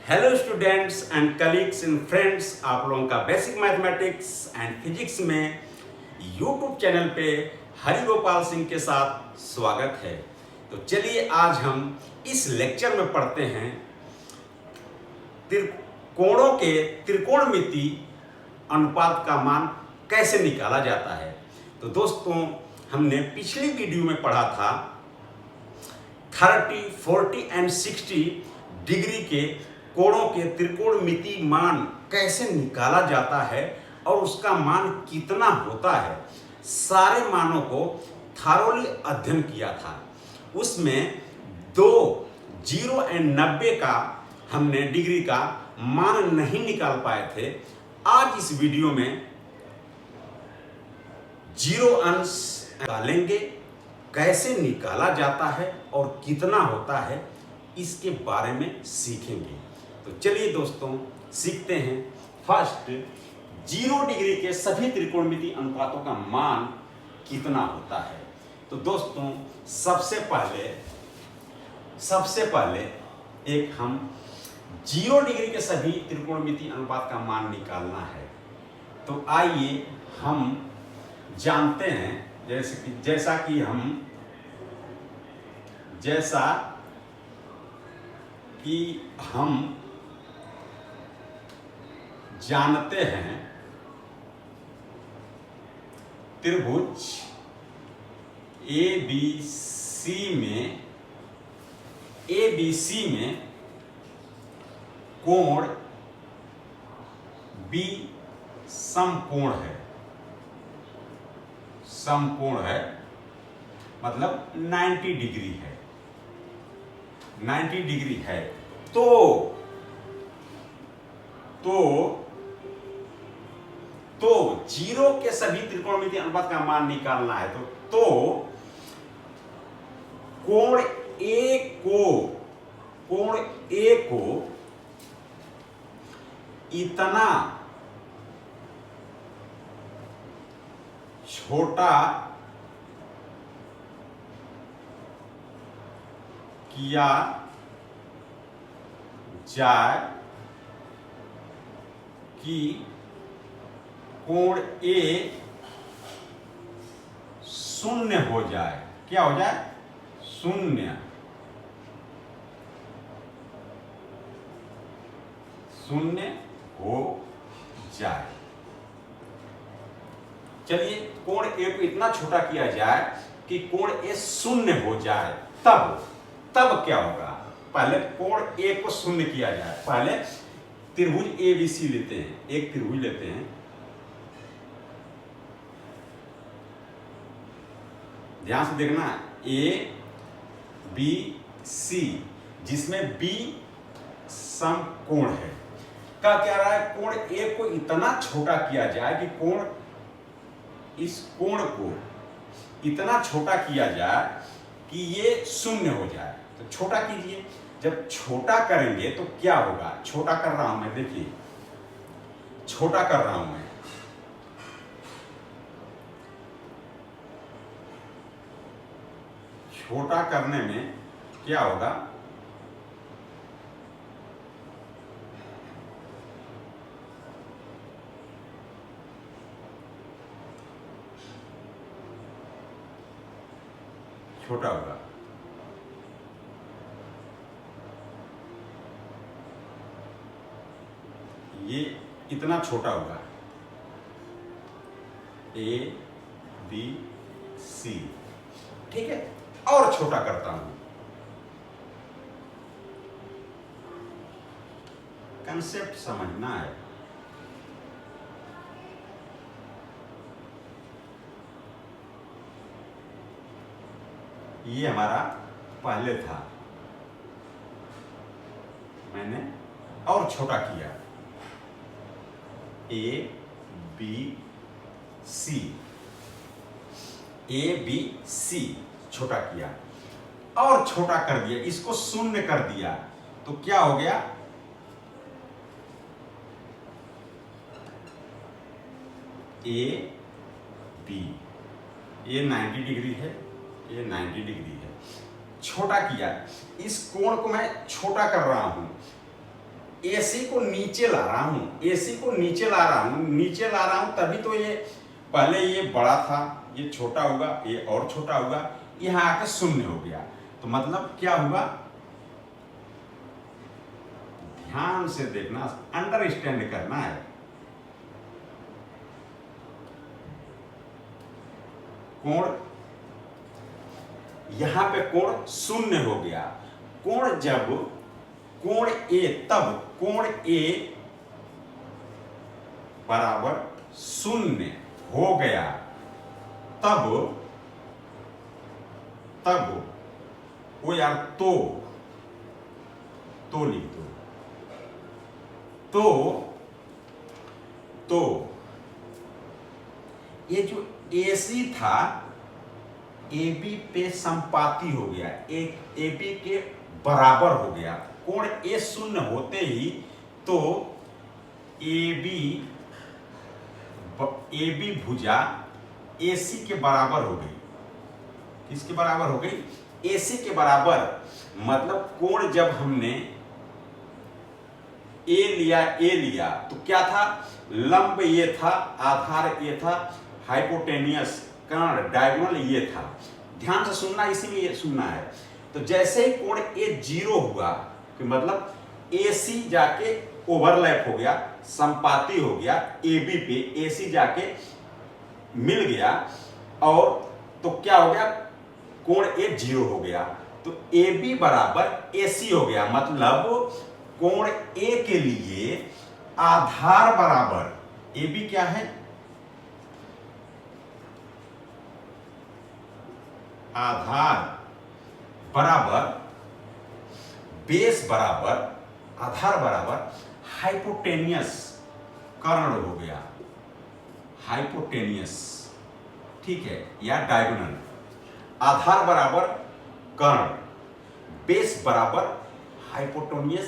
Hello students and colleagues and friends, आप लोगों का बेसिक मैथमेटिक्स एंड फिजिक्स में यूट्यूब चैनल पे हरि गोपाल सिंह के साथ स्वागत है। तो चलिए आज हम इस लेक्चर में पढ़ते हैं त्रिकोणों के त्रिकोणमिति अनुपात का मान कैसे निकाला जाता है। तो दोस्तों, हमने पिछली वीडियो में पढ़ा था 30, 40 एंड 60 डिग्री के कोणों के त्रिकोणमिति मान कैसे निकाला जाता है और उसका मान कितना होता है, सारे मानों को थारोली अध्ययन किया था। उसमें 0 एंड 90 का हमने डिग्री का मान नहीं निकाल पाए थे। आज इस वीडियो में 0 अंश निकालेंगे, कैसे निकाला जाता है और कितना होता है, इसके बारे में सीखेंगे। तो चलिए दोस्तों सीखते हैं। फर्स्ट, 0 डिग्री के सभी त्रिकोणमिति अनुपातों का मान कितना होता है। तो दोस्तों सबसे पहले एक हम 0 डिग्री के सभी त्रिकोणमिति अनुपात का मान निकालना है। तो आइए हम जानते हैं, जैसा कि हम जानते हैं त्रिभुज ABC में कोण B समकोण है, मतलब 90 डिग्री है। 90 डिग्री है तो 0 के सभी त्रिकोणमिति अनुपात का मान निकालना है। तो कोण A को इतना छोटा किया जाए कि कोण A शून्य हो जाए। क्या हो जाए? शून्य हो जाए। चलिए, कोण A को इतना छोटा किया जाए कि कोण A शून्य हो जाए। तब क्या होगा? पहले कोण A को शून्य किया जाए। पहले त्रिभुज ABC लेते हैं, एक त्रिभुज लेते हैं। ध्यान से देखना, ABC जिसमें B समकोण है। क्या कह रहा है? कोण A को इतना छोटा किया जाए कि इस कोण को इतना छोटा किया जाए कि ये शून्य हो जाए। तो छोटा कीजिए। जब छोटा करेंगे तो क्या होगा? छोटा कर रहा हूं मैं, देखिए छोटा कर रहा हूं मैं। छोटा करने में क्या होगा? छोटा होगा। ये इतना छोटा होगा, ABC। ठीक है, और छोटा करता हूं। कंसेप्ट समझना है। ये हमारा पहले था, मैंने और छोटा किया। ABC छोटा किया और छोटा कर दिया, इसको शून्य कर दिया। तो क्या हो गया? AB, ये 90 डिग्री है, ये 90 डिग्री है। छोटा किया, इस कोण को मैं छोटा कर रहा हूं। AC को नीचे ला रहा हूं, AC को नीचे ला रहा हूं, नीचे ला रहा हूं, तभी तो ये पहले ये बड़ा था, ये छोटा होगा, ये और छोटा होगा, यहां आके शून्य हो गया। तो मतलब क्या हुआ, ध्यान से देखना, अंडरस्टैंड करना है। कोण, यहां पे कोण शून्य हो गया। कोण जब कोण A, तब कोण A बराबर शून्य हो गया, तब वो यार तो लिख दो। तो ये जो AC था AB पे संपाती हो गया, AB के बराबर हो गया। कोण A शून्य होते ही तो AB भुजा AC के बराबर हो गई। किसके बराबर हो गई? AC के बराबर। मतलब कोण जब हमने A लिया तो क्या था, लंब ये था, आधार ये था, हाइपोटेनियस कर्ण डायगोनल ये था। ध्यान से सुनना, इसी में ये सुनना है। तो जैसे ही कोण A 0 हुआ कि मतलब AC जाके ओवरलैप हो गया, संपाती हो गया AB पे, AC जाके मिल गया, और तो क्या हो गया, कोण A 0 हो गया, तो AB बराबर AC हो गया। मतलब कोण A के लिए आधार बराबर, AB क्या है, आधार बराबर बेस बराबर, आधार बराबर हाइपोटेनियस कर्ण हो गया, हाइपोटेनियस, ठीक है, या डायगोनल। आधार बराबर कर्ण, बेस बराबर हाइपोटेनियस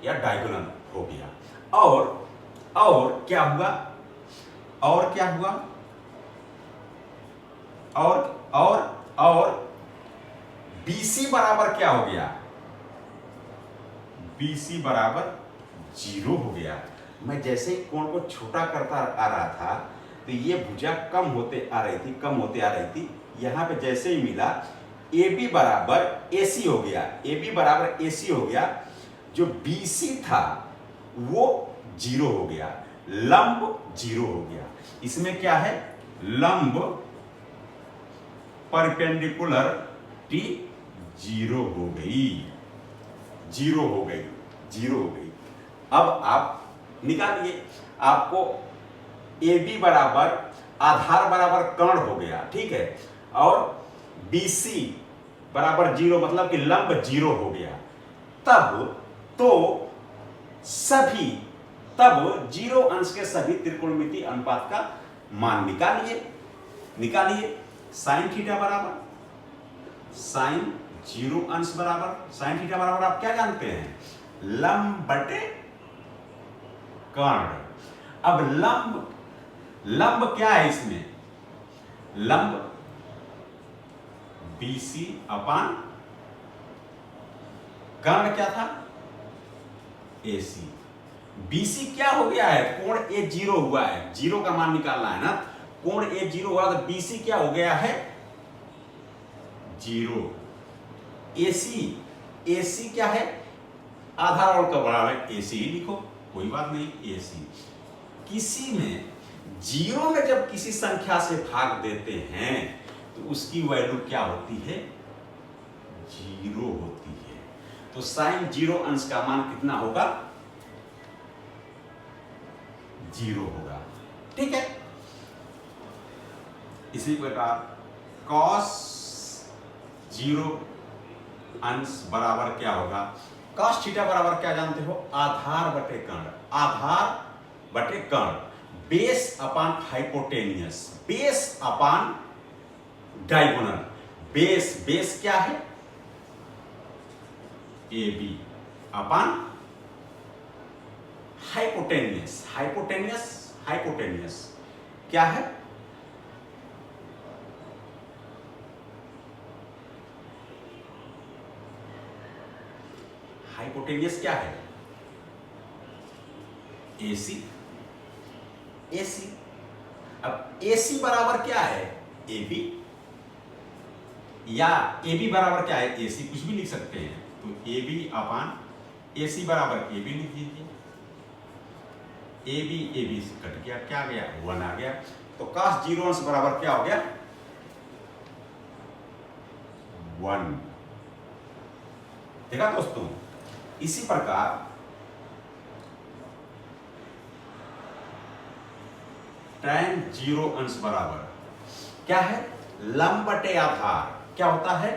या डायगोनल हो गया। और क्या हुआ, और क्या हुआ, और BC बराबर क्या हो गया, BC बराबर 0 हो गया। मैं जैसे ही कोण को छोटा करता आ रहा था तो ये भुजा कम होते आ रही थी, यहां पे जैसे ही मिला AB बराबर AC हो गया, AB बराबर AC हो गया। जो BC था वो 0 हो गया, लंब 0 हो गया। इसमें क्या है, लंब परपेंडिकुलर टी 0 हो गई, 0 हो गई। अब आप निकालिए, आपको AB बराबर आधार बराबर कर्ण हो गया, ठीक है, और BC बराबर 0 मतलब कि लंब 0 हो गया। तब 0 अंश के सभी त्रिकोणमितीय अनुपात का मान निकालिए। साइन थीटा बराबर साइन 0 अंश बराबर साइन थीटा बराबर आप क्या जानते हैं, लंब बटे कर्ण। अब लंब क्या है इसमें, लंब BC अपान कर्ण क्या था, AC। BC क्या हो गया है, कोण A 0 हुआ है, 0 का मान निकालना है ना, कोण A 0 हुआ तो BC क्या हो गया है, 0। AC क्या है, आधार और का बराबर AC ही लिखो, कोई बात नहीं, AC। किसी में 0 में जब किसी संख्या से भाग देते हैं तो उसकी वैल्यू क्या होती है, 0 होती है। तो साइन 0 अंश का मान कितना होगा, 0 होगा, ठीक है। इसी प्रकार cos 0 अंश बराबर क्या होगा, cos थीटा बराबर क्या जानते हो, आधार बटे कर्ण, base upon hypotenuse, base upon diagonal. Base क्या है, AB अपान हाइपोटेनियस क्या है, हाइपोटेनियस क्या है, AC, AC। अब AC बराबर क्या है? AB, या AB बराबर क्या है? AC, कुछ भी लिख सकते हैं। तो AB अपान AC बराबर AB लिख दीजिए। AB से कट गया, क्या गया? 1 आ गया। तो cos 0 अंश बराबर क्या हो गया? 1। देखा दोस्तों? इसी प्रकार tan 0 अंश बराबर क्या है? लंब बटे आधार। क्या होता है?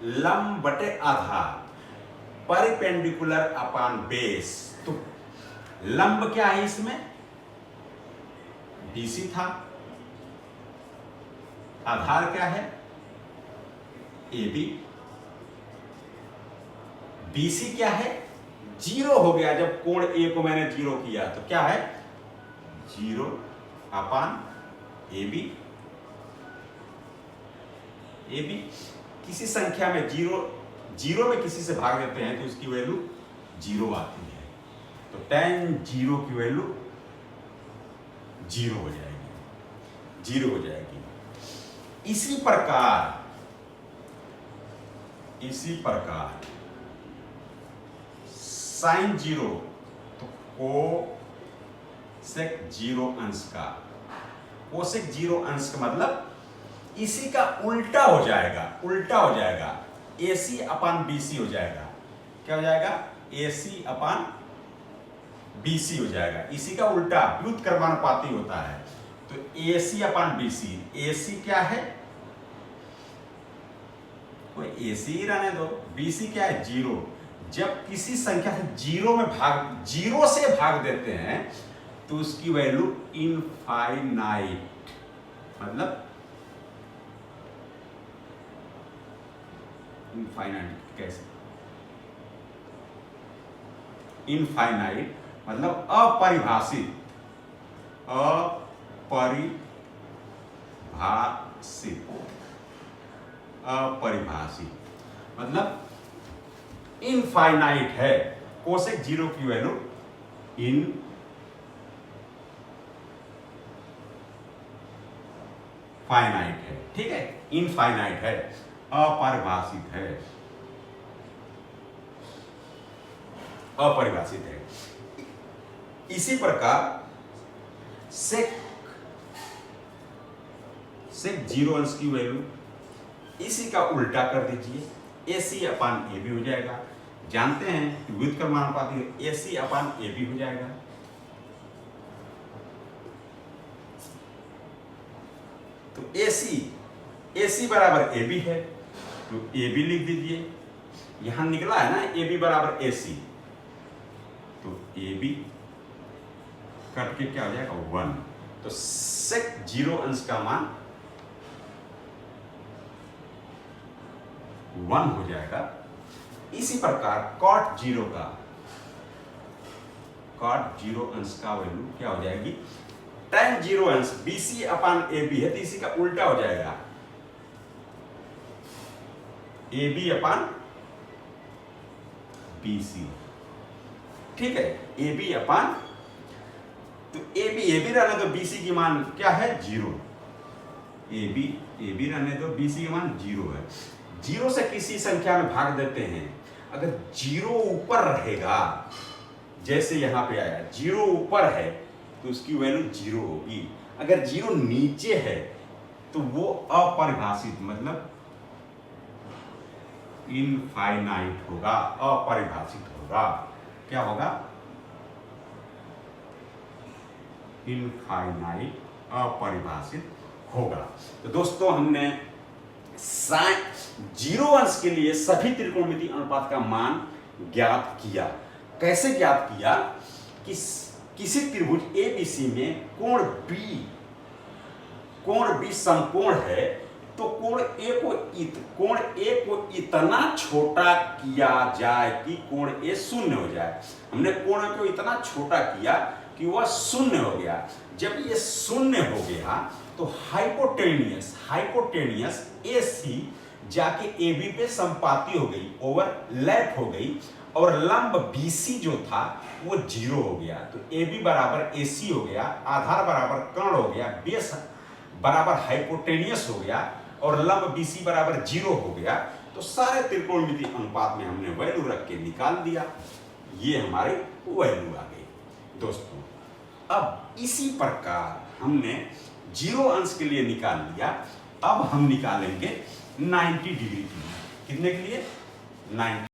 लंब बटे आधार, परिपेंडिकुलर अपान बेस। तो लंब क्या है इसमें? BC था। आधार क्या है? AB। BC क्या है? 0 हो गया। जब कोण A को मैंने 0 किया तो क्या है? 0 अपान AB। AB किसी संख्या में 0 में किसी से भाग देते हैं तो उसकी वैल्यू 0 आती है। तो tan 0 की वैल्यू 0 हो जाएगी, 0 हो जाएगी। इसी प्रकार sin 0, तो कोसेक 0 अंश का, कोसेक 0 अंश का मतलब इसी का उल्टा हो जाएगा, उल्टा हो जाएगा। AC अपान BC हो जाएगा। क्या हो जाएगा? AC अपान BC हो जाएगा। इसी का उल्टा व्युत्क्रमानुपाती होता है। तो AC अपान BC, AC क्या है? कोई AC ही रहने दो। BC क्या है? 0। जब किसी संख्या से 0 से भाग देते हैं तो उसकी वैल्यू इनफाइनाइट, मतलब इनफाइनाइट कैसे? इनफाइनाइट मतलब अपरिभाषित, अपरिभाषित मतलब इनफाइनाइट है। कोसेक 0 की वैल्यू इनफाइनाइट है। ठीक है, इनफाइनाइट है, अपरिभाषित है, अपरिभाषित है। इसी प्रकार सेक 0 अंश की वैल्यू इसी का उल्टा कर दीजिए। AC अपान AB हो जाएगा। जानते हैं कि व्युत्क्रमानुपाती AC अपान AB हो जाएगा। तो AC बराबर AB है, तो AB लिख दीजिए। यहां निकला है ना AB बराबर AC, तो AB कट के क्या हो जाएगा? 1। तो सेक 0 अंश का मान 1 हो जाएगा। इसी प्रकार cot 0 अंश का वैल्यू क्या हो जाएगी? tan 0 अंश BC अपान AB है, तो इसी का उल्टा हो जाएगा, AB अपान BC। ठीक है, AB अपान, तो AB रहने दो, BC की मान क्या है? 0। AB रहने दो, BC की मान 0 है। 0 से किसी संख्या में भाग देते हैं, अगर 0 ऊपर रहेगा, जैसे यहां पे आया 0 ऊपर है तो उसकी वैल्यू 0 होगी। अगर 0 नीचे है तो वो अपरिभाषित मतलब इनफाइनाइट होगा, अपरिभाषित होगा। क्या होगा? इनफाइनाइट, अपरिभाषित होगा। तो दोस्तों हमने 0 अंश के लिए सभी त्रिकोणमितीय अनुपात का मान ज्ञात किया। कैसे ज्ञात किया? कि किसी त्रिभुज ABC में कोण B समकोण है, तो कोण A को इतना छोटा किया जाए कि कोण A शून्य हो जाए। हमने कोण को इतना छोटा किया कि वह शून्य हो गया। जब ये शून्य हो गया तो हाइपोटेनियस AC जाके AB पे संपाती हो गई, ओवरलैप हो गई, और लंब BC जो था वो 0 हो गया। तो AB बराबर AC हो गया, आधार बराबर कर्ण हो गया, बेस बराबर हाइपोटेनियस हो गया और लंब BC बराबर 0 हो गया। तो सारे त्रिकोणमिति अनुपात में हमने वैल्यू रख के निकाल दिया, ये हमारी वैल्यू आ गई दोस्तों। अब इसी प्रकार हमने 0 अंश के लिए निकाल लिया। अब हम निकालेंगे 90 डिग्री के लिए। कितने के लिए? 90